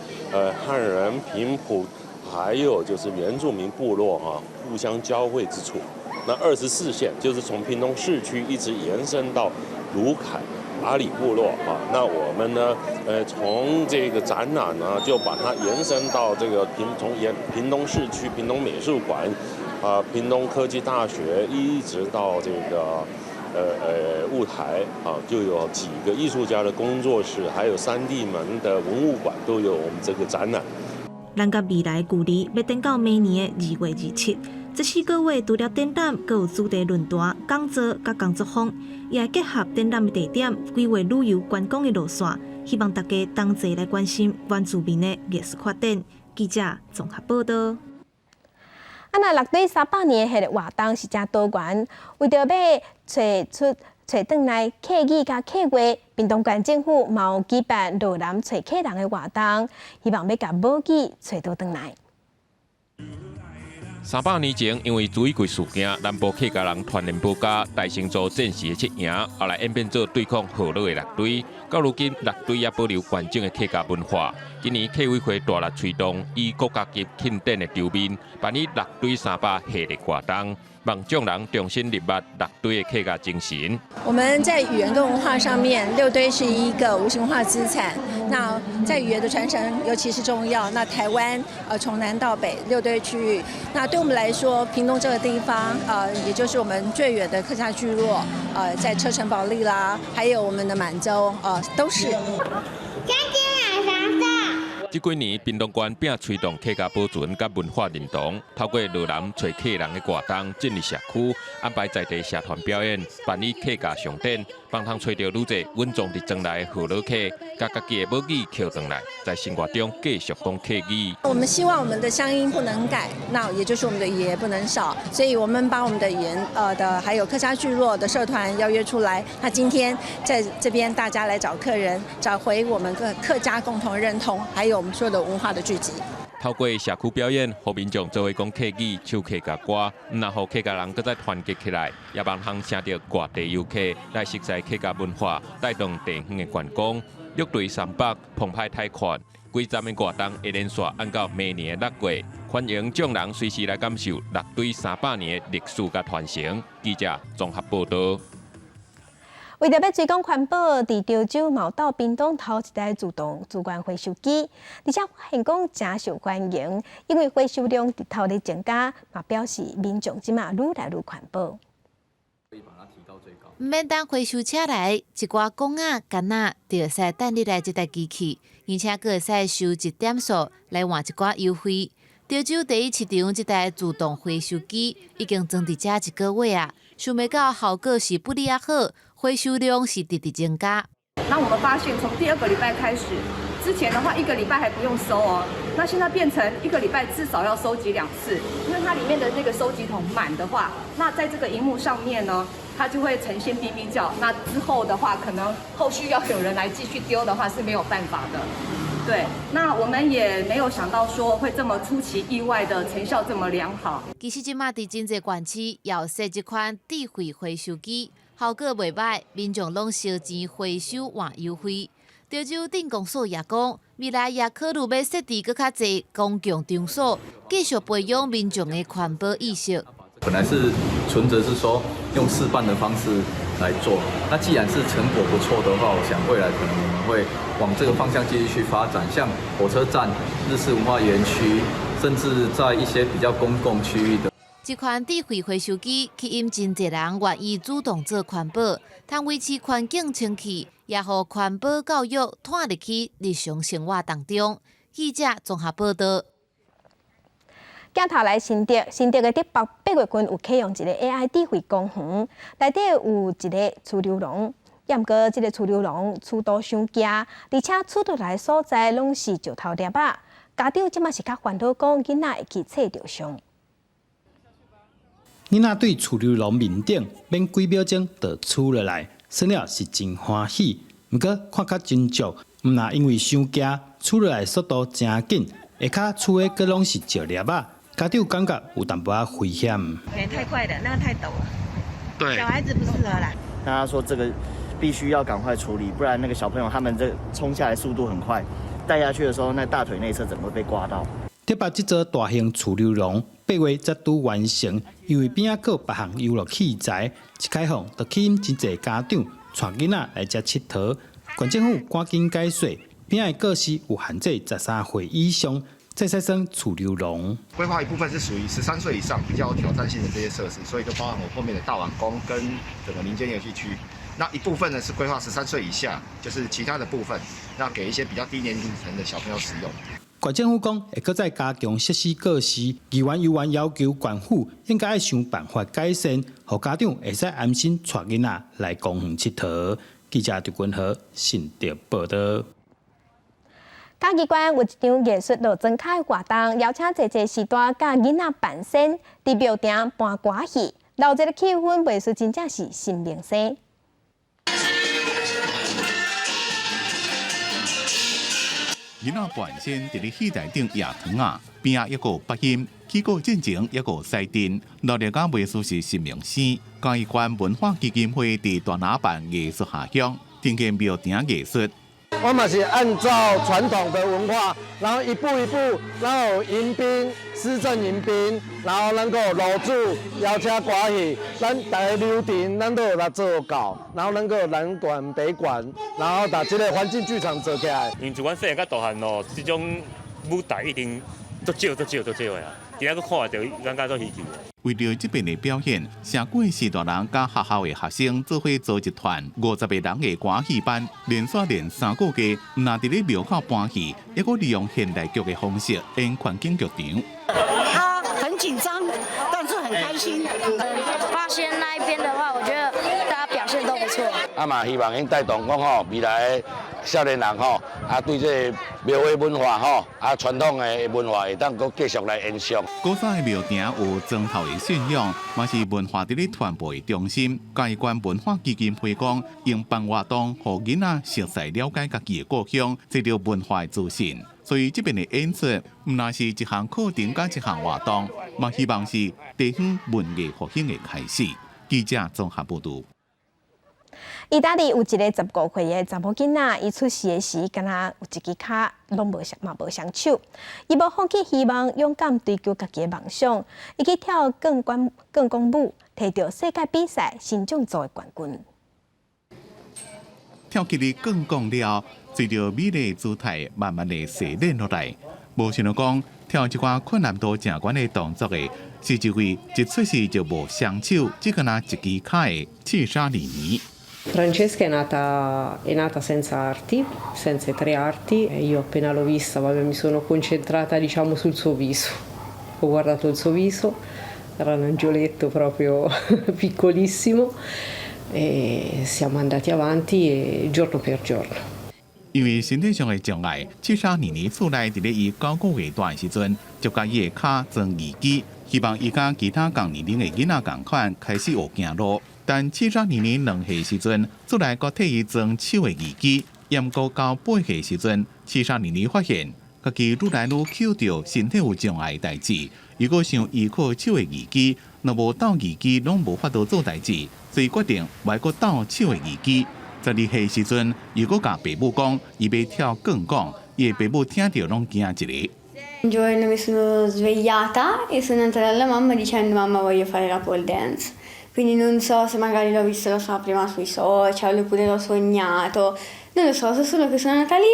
汉人、平埔，还有就是原住民部落互相交汇之处。那24线就是从屏东市区一直延伸到鲁凯、阿里部落那我们呢从这个展览呢就把它延伸到这个从屏东市区、屏东美术馆屏东科技大学，一直到这个。雾台就有几个艺术家的工作室，还有3D门的文物馆都有我们这个展览。咱甲未来距离要等到明年的2月27，这4个月除了展览，还有主题论坛、讲座甲工作坊，也结合展览的地点，规划旅游观光的路线，希望大家同齐来关心原住民的艺术发展。记者综合报道。那乐队300年迄个活动是真多元，为着要找转来客语甲客话，屏东县政府嘛有举办落南找客人的活动，希望要甲母语找到转来。300年前，因为水柜事件，南部客家人团联保家大胜做战时的策赢，后来演变做对抗河洛的乐队。到如今，乐队也保留完整的客家文化。今年客委会大力推动以国家级庆典的周面，办理乐队300系列活动，望众人重新入捌乐队的客家精神。我们在语言跟文化上面，六堆是一个无形文化资产。那在语言的传承尤其是重要。那台湾从南到北六堆区域，那对我们来说，屏东这个地方也就是我们最远的客家聚落，在车城保利啦，还有我们的满洲都是。这几年，屏东县并推动客家保存甲文化认同，透过落南找客人的活动，进入社区，安排在地社团表演，办理客家盛典，帮通找到愈侪稳重伫庄内的河洛客，甲家己的母语捡回来，在生活中继续讲客语。我们希望我们的乡音不能改，那也就是我们的语言不能少，所以我们把我们的语言的还有客家聚落的社团邀约出来。那今天在这边大家来找客人，找回我们客家共同认同，还有我们所有的文化的聚集。透过社区表演，互民众做伙讲客语、唱客家歌，然后客家人搁再团结起来，也望通请到外地游客来熟悉客家文化，带动地方的观光。乐队300澎湃贷款，几站的活动会连续按到明年的6月，欢迎众人随时来感受乐队300年的历史甲传承。记者综合报道。为着要推广环保，伫潮州毛岛屏东头一台自动主管回收机，而且发现讲真受欢迎，因为回收量直头咧增加，嘛表示民众即马愈来愈环保。唔免等回收车来，一寡公仔、干仔就会使等你来这台机器，而且佫会使收一点数来换一寡优惠。潮州第一市场这台自动回收机已经装伫遮1个月啊，想袂到效果是不哩啊好，回收量是直直增加。那我们发现，从第2个礼拜开始，之前的话1个礼拜还不用收哦，那现在变成1个礼拜至少要收集2次，因为它里面的那个收集桶满的话，那在这个荧幕上面呢，它就会呈现哔哔叫。那之后的话，可能后续要有人来继续丢的话是没有办法的。对，那我们也没有想到说会这么出其意外的成效这么良好。其实即马伫真侪县市也有设这款智慧回收机，效果袂歹，民众拢烧钱回收换优惠。潮州镇公所也讲，未来也考虑要设置更较侪公共场所，继续培养民众的环保意识。本来是存着是说用示范的方式来做，那既然是成果不错的话，我想未来可能我们会往这个方向继续去发展，像火车站、日式文化园区，甚至在一些比较公共区域的。这款智慧回收机吸引真侪人愿意主动做环保，通维持环境清气，也互环保教育摊入去日常生活当中。记者综合报道。镜头来新竹的竹北8月份有启用一个 AI 智慧公园，内底有一个储留笼，不过这个储留笼粗度伤佳，而且出入来所在拢是石头粒仔。家长即马是较烦恼，讲囡仔会去找着上。囡仔对储留笼面顶免几秒钟就出落来，算了是真欢喜。不过看较真足，毋那因为伤惊，出来速度真紧，下骹厝的阁拢是石粒啊，家长感觉有淡薄仔危险。太快了，那个太陡了。对，小孩子不适合啦。跟他说这个必须要赶快处理，不然那个小朋友他们这冲下来速度很快，带下去的时候，那大腿内侧整个被刮到。特别这座大型储流笼8月才拄完成，因为边仔有别项游乐器材，一开放就吸引真侪家长带囡仔来遮佚佗。县政府赶紧解说，边仔个是有限制13岁以上，再使算储流笼。规划一部分是属于13岁以上比较有挑战性的这些设施，所以就包含我后面的大碗宫跟整个民间游戏区。那一部分呢是规划13岁以下，就是其他的部分，那给一些比较低年龄层的小朋友使用。县政府讲会搁再加强设施设施，议员要求县府应该要想办法改善，让家长会使安心带囡仔来公园佚佗。记者刘君和新竹报道。嘉义县有一场艺术路增开活动，邀请侪侪时代甲囡仔扮身，伫庙埕扮歌戏，闹热的气氛袂输真正是新明星。囡仔扮身伫咧戏台顶夜堂啊，边啊一个八音，起歌进前一个西电，闹热甲袂输是新明星。嘉义县文化基金会伫大拿办艺术下乡，定建庙埕艺术。我嘛是按照传统的文化，然后一步一步，然后迎宾、施政迎宾，然后能够入住、邀请歌戏，咱大家流程咱都有来做到，然后能够南管北管，然后把这个环境剧场做起来。因自阮细汉到大汉咯，这种舞台一定足少的啊，今仔个看到感觉足稀奇。为了这边的表演，城过时大人甲学校的学生做伙组一团50个人的歌戏班，连续练3个月，那伫咧庙口搬戏，也个利用现代剧的方式演环境剧场。很紧张，但是很开心。发现那一边的话，我觉得大家表现都不错。嘛希望因带动讲吼，未来少年人吼，对这庙的文化吼，传统的文化会当搁继续来延续。古早的庙埕有庄头的信仰，嘛是文化伫咧传播的中心。嘉义县文化基金会讲，用办活动，互囡仔熟悉了解家己的故乡，这条文化的资讯。所以这边的演出，唔那是一项课程加一项活动，嘛希望是地方文艺复兴的开始。记者综合报道。意大利有一个15岁的查某囡仔，伊出世的时，敢若有一支脚拢无双手。伊无放弃希望，勇敢追求家己的梦想，伊去跳更广舞，摕到世界比赛新种组的冠军。跳起哩更广了，随着美丽姿态慢慢地洗练落来。无想到讲，跳一寡困难度正悬的动作的，是一位一出世就无双手，只敢拿一支脚的刺莎妮妮。Francesca è nata senza arti, senza 3 arti, e io appena l'ho vista mi sono concentrata diciamo sul suo viso. Ho guardato il suo viso, era un angioletto proprio piccolissimo e siamo andati avanti giorno per giorno. 因为身体上的障碍，刺莎妮妮厝内伫咧伊9个月大时阵，就甲伊的脚装义肢，希望伊甲其他同年龄的囡仔同款开始学行路。但刺莎妮妮2岁时阵，厝内阁替伊装手的义肢，延过到8岁时阵，刺莎妮妮发现家己愈来愈捡到身体有障碍的代志。如果想依靠手的义肢，若无斗义肢，拢无法度做代志，所以决定外国斗手的义肢。12岁时阵，如果甲爸母讲，伊要跳更广，伊的爸母听到拢惊一个。Un giorno mi sono svegliata e sono andata dalla mamma dicendo mamma voglio fare la pole dance. Quindi non so se magari l'ho visto prima sui social oppure l'ho sognato, non lo so solo che sono andata lì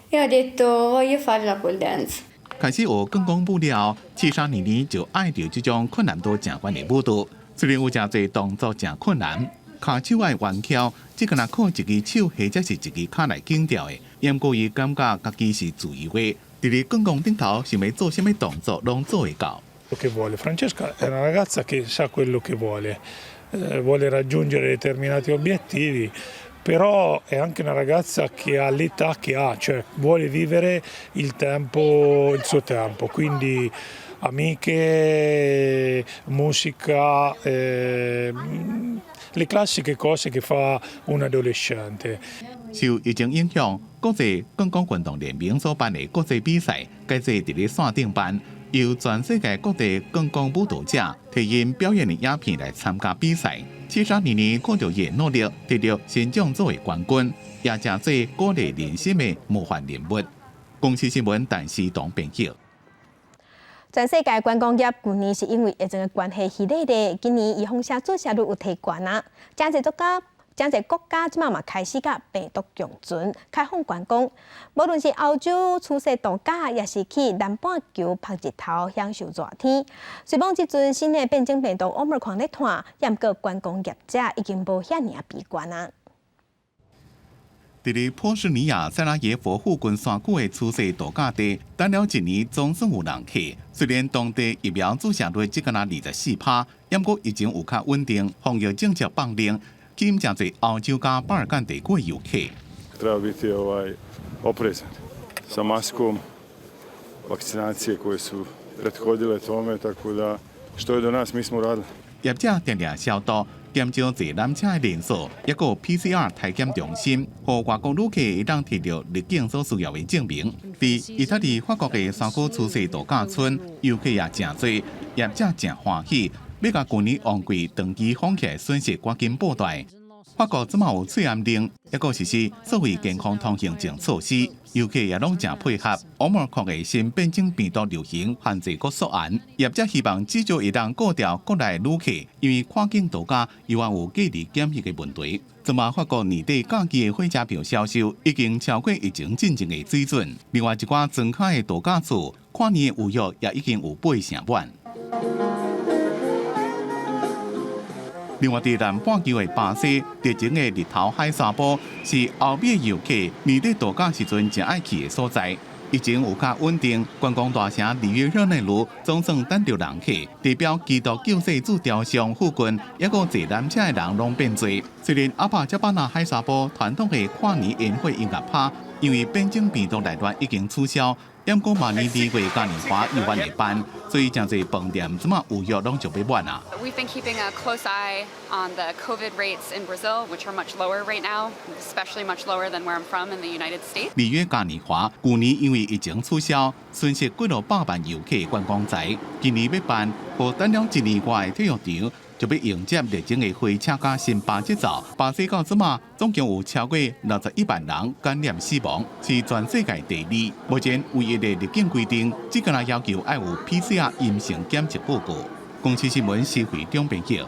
e ho detto voglio fare la pole dance. 开始学更广舞了，刺莎妮妮就爱着这种困难度正悬的舞蹈。虽然有真侪动作真困难，骹手爱弯翘，只敢靠一只手或者是一只脚来紧调的。因过伊感觉家己是自由的，伫咧更广顶头想要做什么动作，拢做会到。Che vuole. Francesca è una ragazza che sa quello che vuole, vuole raggiungere determinati obiettivi, però è anche una ragazza che ha l'età che ha, cioè vuole vivere il suo tempo, quindi amiche, musica, le classiche cose che fa un adolescente. 受疫情影响，国际观光运动联盟所办的国际比赛，改做伫咧线顶办，由全世界各地观光舞蹈者提因表演的影片来参加比赛。73年看到伊努力，得到新奖组的冠军，也真侪鼓励人心的模范人物。公司新闻陈思彤编辑。全世界观光业去年是因为疫情的关系系列的，今年伊风险注射率有提悬啊。真侪国家即马嘛开始甲病毒共存，开放观光。无论是欧洲出世度假，也是去南半球晒日头享受热天。虽讲即阵新的变种病毒 Omicron 咧传，也毋过观光业者已经无遐尔悲观啊。伫咧波士尼亚塞拉耶佛附近山谷的出世度假地，等了一年总算有人去。虽然当地疫苗注射率只敢若24%，不过疫情有较稳定，防疫政策放零，吸引真侪欧洲加巴尔干地区的游客。Treba biti oprezan sa maskom, vakcinacije koje su prethodile tome, tako da što je do nas mi smo uradili. 业者定定消毒，减少坐缆车的人数，也有 PCR 体检中心，互外国旅客会当摕到入境所需要的证明。伫意大利、法国的山谷出世度假村，游客也真多，业者真欢喜，要甲去年旺季长期放弃的损失赶紧补带。法国即马有催安令，也个实施所谓健康通行证措施，游客也拢真配合。Omicron 的新变种病毒流行限制国缩严，业者希望至少会当顾掉国内旅客，因为跨境度假又还有隔离检疫的问题。即马法国年底假期的火车票销售已经超过疫情进前的水准。另外一寡庄卡的度假厝，跨年的预约也已经有8成满。另外，伫南半球的巴西，热情的日头海沙坡是欧美游客年底度假时阵真爱去的所在。疫情有较稳定，观光大城里约热内卢总算等到人客，地标基督救世主雕像附近，也有坐缆车的人拢变多。虽然阿帕加巴纳海沙坡传统的跨年宴会音乐趴，因为变种病毒来源已经取消。不过明年2月嘉年华又原会办，所以真侪饭店即马预约拢就要满啊。We've been keeping a close eye on the COVID rates in Brazil, which are much lower right now, especially much lower than where I'm from in the United States. 2月嘉年华去年因为疫情取消，损失几落百万游客观光财。今年要办，和等了1年外的体育场。就要迎接热情的火车加新巴节奏。巴西到即马总共有超过61万人感染死亡，是全世界第2。目前唯一的入境规定，只敢要求要有 PCR 阴性检测报告。公司新闻施惠中编辑。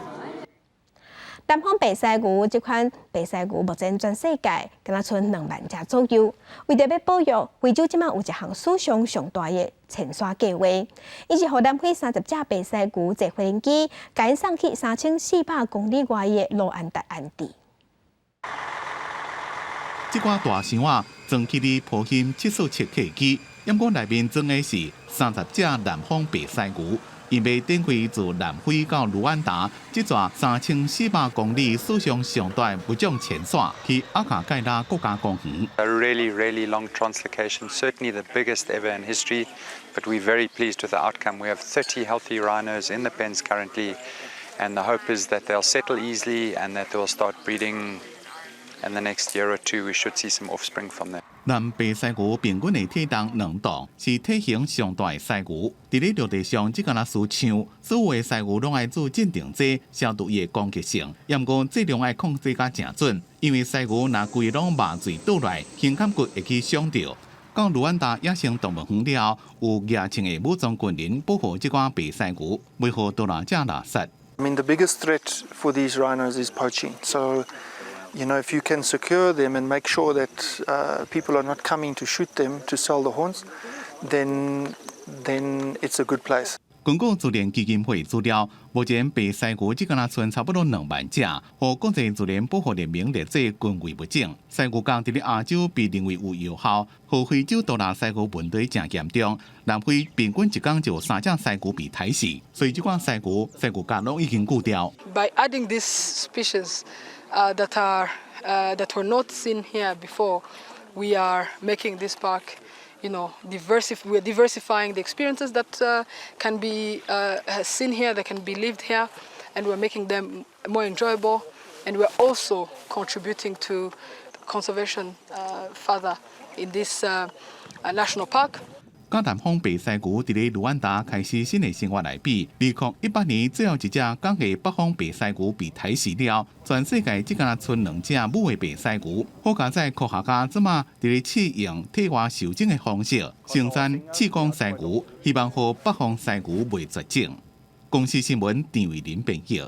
南方白鳃牛这款白鳃牛目前全世界敢若剩2万只左右。为着要保育，非洲即马有一项史上上大的潜沙计划，伊是予南非30只白鳃牛坐飞行机，甲因送去3400公里外的罗安达安地。这款大箱啊，装起哩普兴747客机，不过内面装的是30只南方白鳃牛。因要展开自南非到卢安达这座3400公里史上上大物种前线，去阿卡盖拉国家公园。A really long translocation, certainly the biggest ever in history, but we're very pleased with the outcome. We have 30 healthy rhinos in the pens currently, and the hope is that they'll settle easily and that they'll start breeding. In the next year or two, we should see some offspring from them. 南白鳃牛平均的体重2吨，是体型上大的鳃牛。伫咧陆地上，只敢若输枪，所有的鳃牛拢爱做镇定剂，消除伊的攻击性。不过剂量爱控制甲正准，因为鳃牛若规拢麻醉倒来，胸腔骨会去伤到。到卢安达野生动物园了，有野青的武装军人保护这款白鳃牛，袂互盗猎者掠杀。I mean, the biggest threat for these rhinos is poaching. So, you know, if you can secure them and make sure that people are not coming to shoot them to sell the horns, then it's a good place. 根据自然基金会资料，目前白鳃牛只敢若剩差不多2万只，和国际自然保护联盟列做濒危物种。鳃牛刚伫咧亚洲被认为有药效，和非洲盗猎鳃牛问题真严重。南非平均一天就有3只鳃牛被抬死，所以这款鳃牛家拢已经固掉。By adding these species that were not seen here before, we are making this park. You know, we're diversifying the experiences that can be seen here, that can be lived here, and we're making them more enjoyable. And we're also contributing to conservation further in this national park. 甲南方白鳃牛伫咧卢安达开始新的生活来比，2018年最后一只港嘅北方白鳃牛被抬死了，全世界只敢剩2只母的白鳃牛。好佳在科学家即马伫咧试用体外受精的方式生产刺光鳃牛，希望让北方鳃牛袂绝种。公司新闻张伟林编译。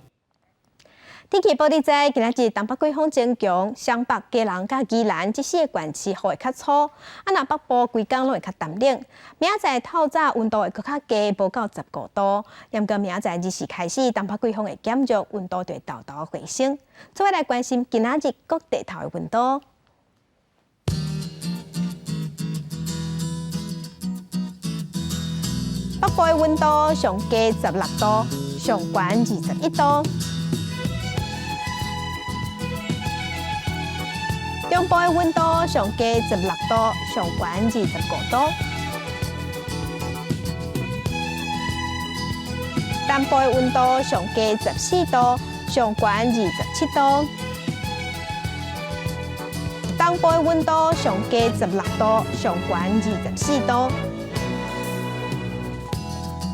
天气报道在今仔日东北季风增强，湘北、基隆甲宜兰这4个县市雨会较粗，若北部规工拢会较淡冷。明仔载透早温度会搁较低，无到15度。严格明仔载日时开始，东北季风会减弱，温度就会豆豆回升。做伙来关心今仔日各地头的温度。北部的温度上低16度，上悬21度。中部的温度上低16度，上悬25度。南部的温度上低14度，上悬27度。东部的温度上低16度，上悬24度。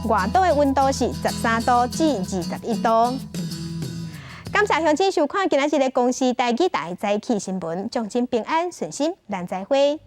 外岛的温度是13度至21度。感谢乡亲收看今仔日的公视台语台早起新闻，将心平安顺心，咱再会。